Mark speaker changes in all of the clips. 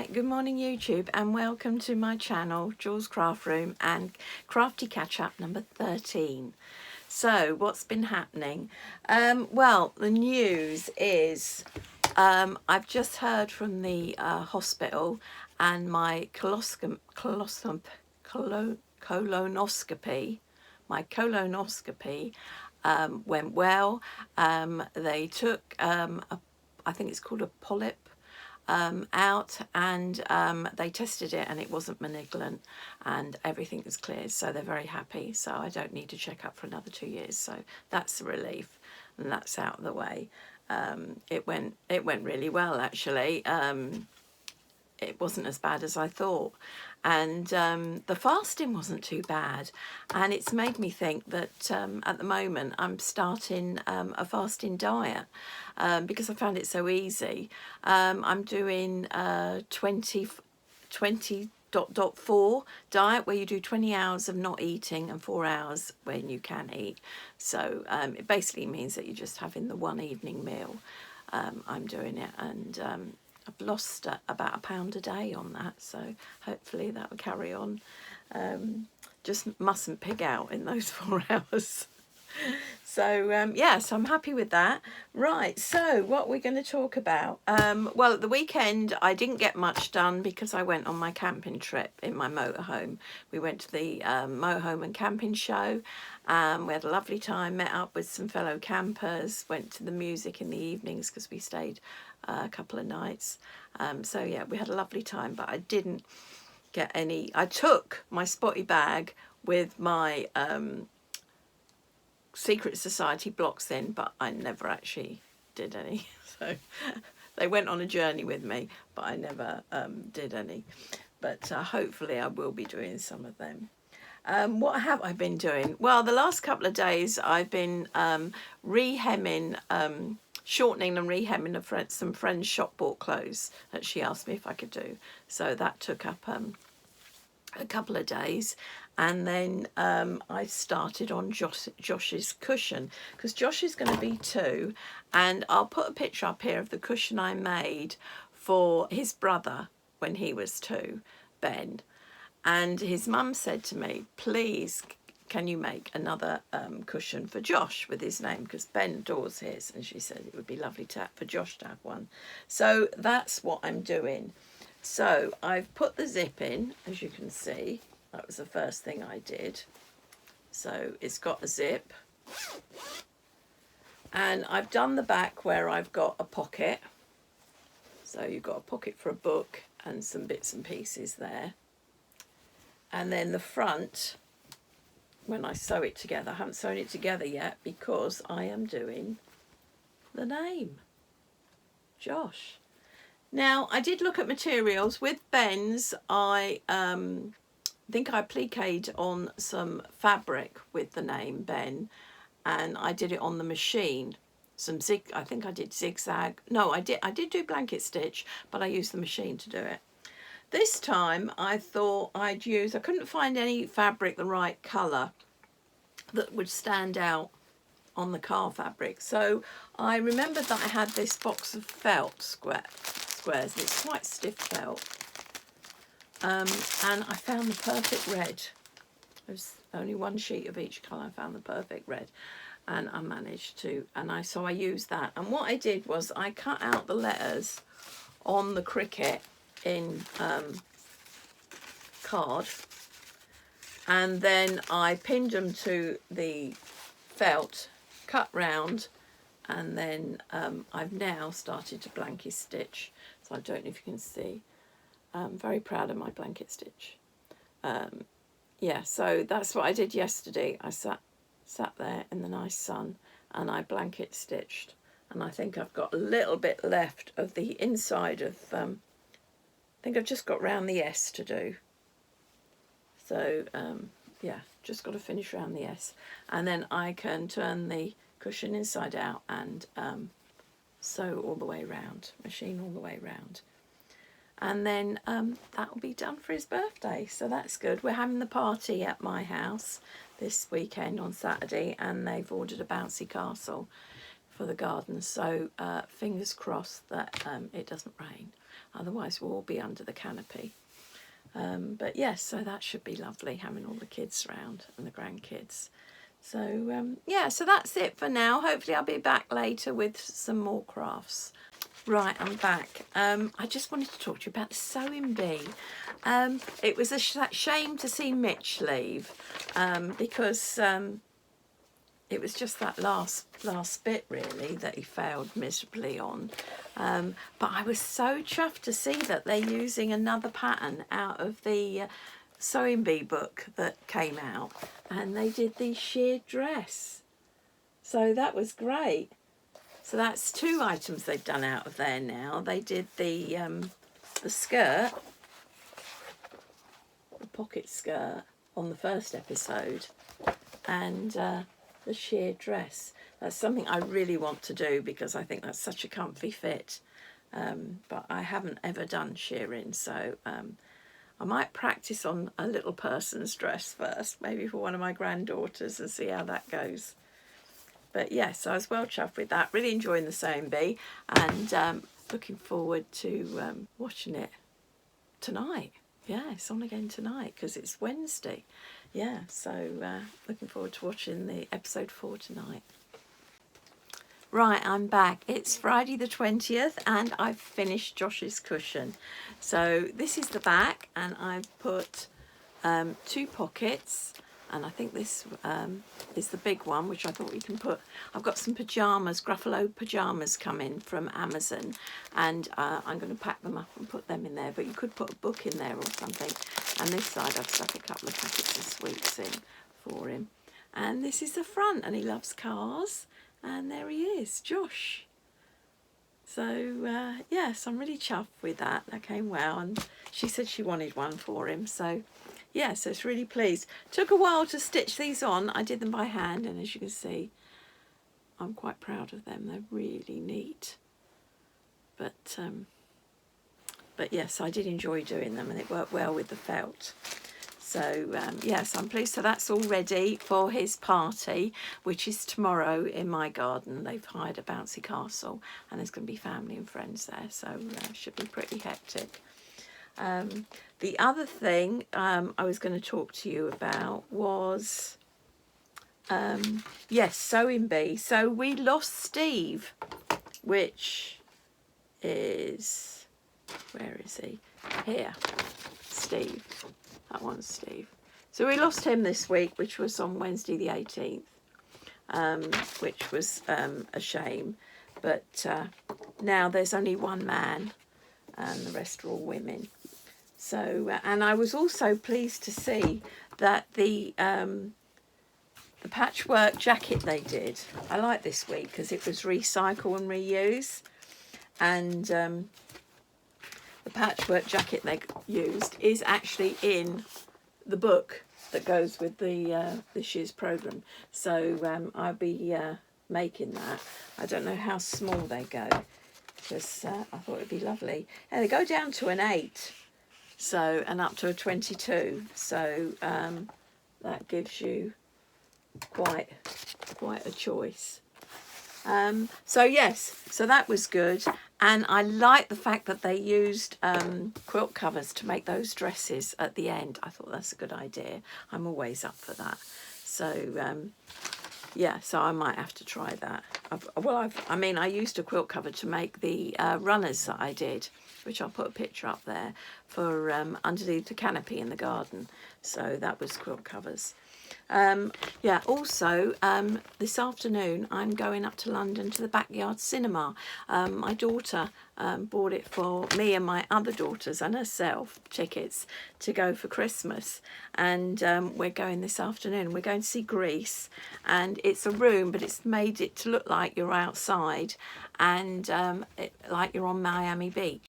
Speaker 1: Right, good morning YouTube and welcome to my channel, Jules Craft Room and Crafty Catch Up number 13. So what's been happening? Well, the news is I've just heard from the hospital and my colonoscopy went well. They took I think it's called a polyp out, and they tested it and it wasn't malignant and everything is cleared, so they're very happy. So I don't need to check up for another 2 years, so that's a relief and that's out of the way. It went really well actually. It wasn't as bad as I thought, and the fasting wasn't too bad, and it's made me think that at the moment I'm starting a fasting diet because I found it so easy. I'm doing 20.4 diet, where you do 20 hours of not eating and 4 hours when you can eat. So it basically means that you're just having the one evening meal. I'm doing it, and I've lost about £1 a day on that, so hopefully that will carry on. Just mustn't pig out in those 4 hours. So yeah, so I'm happy with that. Right, so what we're going to talk about. Well, at the weekend I didn't get much done because I went on my camping trip in my motorhome. We went to the motorhome and camping show. We had a lovely time, met up with some fellow campers, went to the music in the evenings because we stayed a couple of nights. So yeah, we had a lovely time, but I didn't get any. I took my spotty bag with my Secret Society blocks in, but I never actually did any. So they went on a journey with me, but I never did any. But hopefully I will be doing some of them. What have I been doing? Well, the last couple of days I've been rehemming, shortening and rehemming some friend's shop bought clothes that she asked me if I could do. So that took up a couple of days, and then I started on Josh's cushion, because Josh is going to be 2, and I'll put a picture up here of the cushion I made for his brother when he was 2, Ben. And his mum said to me, please, can you make another cushion for Josh with his name, because Ben adores his, and she said it would be lovely for Josh to have one. So that's what I'm doing. So I've put the zip in, as you can see. That was the first thing I did. So it's got a zip, and I've done the back where I've got a pocket. So you've got a pocket for a book and some bits and pieces there. And then the front, when I sew it together, I haven't sewn it together yet because I am doing the name, Josh. Now, I did look at materials. With Ben's, I think I appliqued on some fabric with the name Ben, and I did it on the machine. I think I did zigzag. No, I did do blanket stitch, but I used the machine to do it. This time I thought I couldn't find any fabric the right colour that would stand out on the car fabric. So I remembered that I had this box of felt squares. It's quite stiff felt. And I found the perfect red. There's only one sheet of each colour. I found the perfect red, and I managed to, so I used that. And what I did was I cut out the letters on the cricket in card, and then I pinned them to the felt, cut round, and then I've now started to blanket stitch. So I don't know if you can see. I'm very proud of my blanket stitch. Yeah, so that's what I did yesterday. I sat there in the nice sun and I blanket stitched, and I think I've got a little bit left of the inside of I think I've just got round the S to do. So yeah, just got to finish round the S, and then I can turn the cushion inside out and sew all the way round, machine all the way round, and then that will be done for his birthday. So that's good. We're having the party at my house this weekend on Saturday, and they've ordered a bouncy castle for the garden. So fingers crossed that it doesn't rain. Otherwise we'll all be under the canopy. But yes, so that should be lovely, having all the kids around and the grandkids. So yeah, so that's it for now. Hopefully I'll be back later with some more crafts. Right, I'm back. I just wanted to talk to you about the sewing bee. It was a shame to see Mitch leave because it was just that last bit really that he failed miserably on. But I was so chuffed to see that they're using another pattern out of the sewing bee book that came out, and they did the sheer dress. So that was great. So that's 2 items they've done out of there now. They did the skirt, the pocket skirt on the first episode, and the sheer dress. That's something I really want to do because I think that's such a comfy fit. But I haven't ever done shearing, so I might practice on a little person's dress first, maybe for one of my granddaughters, and see how that goes. But yes, I was well chuffed with that. Really enjoying the sewing bee, and looking forward to watching it tonight. Yeah, it's on again tonight because it's Wednesday. Yeah, so looking forward to watching the episode 4 tonight. Right, I'm back. It's Friday the 20th and I've finished Josh's cushion. So this is the back, and I've put 2 pockets, and I think this is the big one, which I thought we can put. I've got some pyjamas, Gruffalo pyjamas coming from Amazon, and I'm going to pack them up and put them in there, but you could put a book in there or something. And this side I've stuck a couple of packets of sweets in for him. And this is the front, and he loves cars. And there he is, Josh. So yes, I'm really chuffed with that. That came well, and she said she wanted one for him. So yeah, so it's really pleased. Took a while to stitch these on. I did them by hand, and as you can see, I'm quite proud of them. They're really neat. But yes, I did enjoy doing them, and it worked well with the felt. So yes, I'm pleased. So that's all ready for his party, which is tomorrow in my garden. They've hired a bouncy castle, and there's going to be family and friends there, so should be pretty hectic. The other thing I was going to talk to you about was, yes, sewing bee. So we lost Steve, which is, where is he? Here, Steve. That one's Steve. So we lost him this week, which was on Wednesday the 18th, which was a shame. But now there's only one man, and the rest are all women. So, and I was also pleased to see that the patchwork jacket they did, I like this week because it was recycle and reuse, and the patchwork jacket they used is actually in the book that goes with the this year's programme. So I'll be making that. I don't know how small they go, because I thought it'd be lovely. And they go down to an 8, so, and up to a 22. So that gives you quite a choice. So yes, so that was good, and I like the fact that they used quilt covers to make those dresses at the end. I thought that's a good idea. I'm always up for that. So yeah, so I might have to try that. I mean, I used a quilt cover to make the runners that I did, which I'll put a picture up there, for underneath the canopy in the garden. So that was quilt covers. Yeah, also this afternoon I'm going up to London to the Backyard Cinema. My daughter bought it for me and my other daughters and herself, tickets to go for Christmas, and we're going this afternoon. We're going to see Grease, and it's a room, but it's made it to look like you're outside, and like you're on Miami Beach.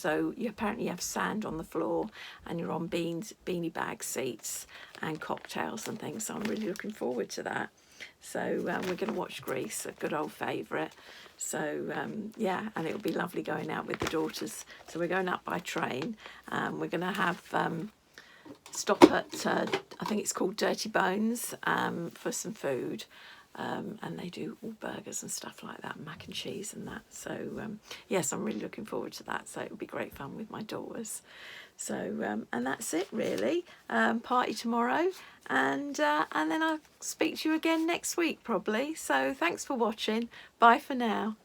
Speaker 1: So you apparently have sand on the floor, and you're on beanie bag seats and cocktails and things. So I'm really looking forward to that. So we're going to watch Grease, a good old favourite. So yeah, and it'll be lovely going out with the daughters. So we're going up by train. We're going to have stop at, I think it's called Dirty Bones, for some food. And they do all burgers and stuff like that, mac and cheese and that. So yes, I'm really looking forward to that. So it'll be great fun with my daughters. So and that's it really. Party tomorrow, and then I'll speak to you again next week probably. So thanks for watching. Bye for now.